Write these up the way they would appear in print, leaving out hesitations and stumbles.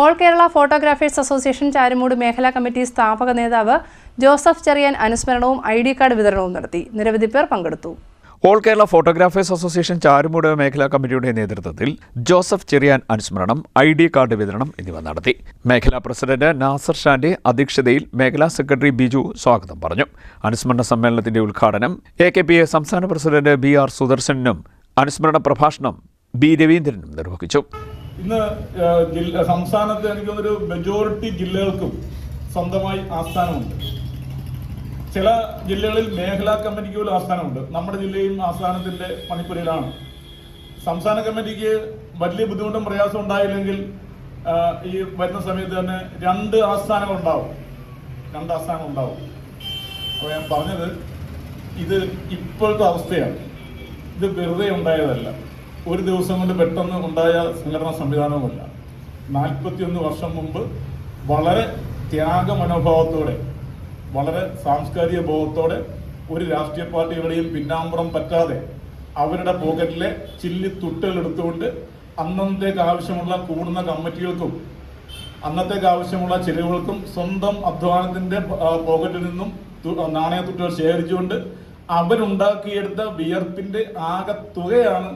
All Kerala photographers association Charummood മേഖലാ committee സ്ഥാപക നേതാവ് ജോസഫ് ചെറിയാൻ അനുസ്മരണവും ID കാർഡ് വിതരണവും നടത്തി. നിരവധി പേർ പങ്കെടുത്തു. All Kerala photographers association Charummood മേഖലാ കമ്മിറ്റിയുടെ നേതൃത്വത്തിൽ ജോസഫ് ചെറിയാൻ അനുസ്മരണം, ID കാർഡ് വിതരണം എന്നിവ നടത്തി. മേഖലാ പ്രസിഡന്റ് നാസർ ഷാന്റെ അധ്യക്ഷതയിൽ മേഖലാ സെക്രട്ടറി ബിജു സ്വാഗതം പറഞ്ഞു. അനുസ്മരണ സമ്മേളനത്തിന്റെ ഉദ്ഘാടനം AKPA സംസ്ഥാന പ്രസിഡന്റ് BR സുദർശനും അനുസ്മരണ പ്രഭാഷണം B രവീന്ദ്രനും നിർവഹിച്ചു. ഇന്ന് സംസ്ഥാനത്ത് എനിക്ക് തോന്നുന്നൊരു മെജോറിറ്റി ജില്ലകൾക്കും സ്വന്തമായി ആസ്ഥാനമുണ്ട്. ചില ജില്ലകളിൽ മേഖലാ കമ്മിറ്റിക്ക് പോലും ആസ്ഥാനമുണ്ട്. നമ്മുടെ ജില്ലയും ആസ്ഥാനത്തിൻ്റെ പണിപ്പുരയിലാണ്. സംസ്ഥാന കമ്മിറ്റിക്ക് വലിയ ബുദ്ധിമുട്ടും പ്രയാസം ഉണ്ടായില്ലെങ്കിൽ ഈ വരുന്ന സമയത്ത് തന്നെ രണ്ട് ആസ്ഥാനങ്ങൾ ഉണ്ടാവും. അപ്പോൾ ഞാൻ പറഞ്ഞത് ഇത് ഇപ്പോഴത്തെ അവസ്ഥയാണ്. ഇത് വെറുതെ ഉണ്ടായതല്ല, ഒരു ദിവസം കൊണ്ട് പെട്ടെന്ന് ഉണ്ടായ സംഘടനാ സംവിധാനവുമല്ല. 41 വർഷം മുമ്പ് വളരെ ത്യാഗമനോഭാവത്തോടെ, വളരെ സാംസ്കാരിക ബോധത്തോടെ, ഒരു രാഷ്ട്രീയ പാർട്ടികളുടെയും പിന്നാമ്പുറം പറ്റാതെ അവരുടെ പോക്കറ്റിലെ ചില്ലി തുട്ടുകൾ എടുത്തുകൊണ്ട് അന്നത്തേക്ക് ആവശ്യമുള്ള കൂടുന്ന കമ്മിറ്റികൾക്കും അന്നത്തേക്ക് ആവശ്യമുള്ള ചെലവുകൾക്കും സ്വന്തം അധ്വാനത്തിൻ്റെ പോക്കറ്റിൽ നിന്നും നാണയത്തുട്ടുകൾ ശേഖരിച്ചുകൊണ്ട് അവരുണ്ടാക്കിയെടുത്ത വിയർപ്പിൻ്റെ ആകെ തുകയാണ്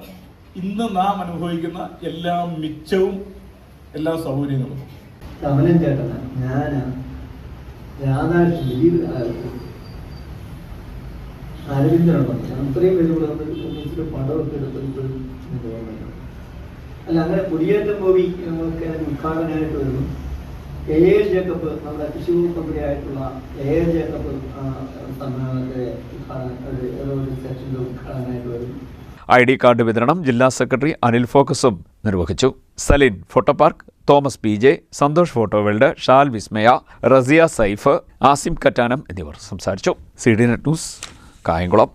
ഇന്ന് നാം അനുഭവിക്കുന്ന എല്ലാ മിച്ചവും എല്ലാ സൗകര്യങ്ങളും. കമലൻ ചേട്ടന് ഞാൻ അരവിന്ദനുണ്ട്. അത്രയും പേരുകൂടെ ഒന്നിച്ചിട്ട് പടമൊക്കെ എടുത്തപ്പോൾ അല്ല, അങ്ങനെ കുടിയേറ്റം പോയി ഒക്കെ ഉദ്ഘാടനമായിട്ട് വരുന്നു. AL ജേക്കബ്, നമ്മുടെ തൃശ്ശൂർ കമ്പനിയായിട്ടുള്ള AL ജേക്കബ് സമ്മേളനത്തെ സെക്ഷൻ്റെ ഉദ്ഘാടനമായിട്ട് വരുന്നു. ID കാർഡ് വിതരണം ജില്ലാ സെക്രട്ടറി അനിൽ ഫോക്കസും നിർവഹിച്ചു. Salin photo park, Thomas PJ, Santhosh photo world, ഷാൽ വിസ്മയ, റസിയ സൈഫ്, ആസിം കറ്റാനം എന്നിവർ സംസാരിച്ചു. CDNet news, Kayamkulam.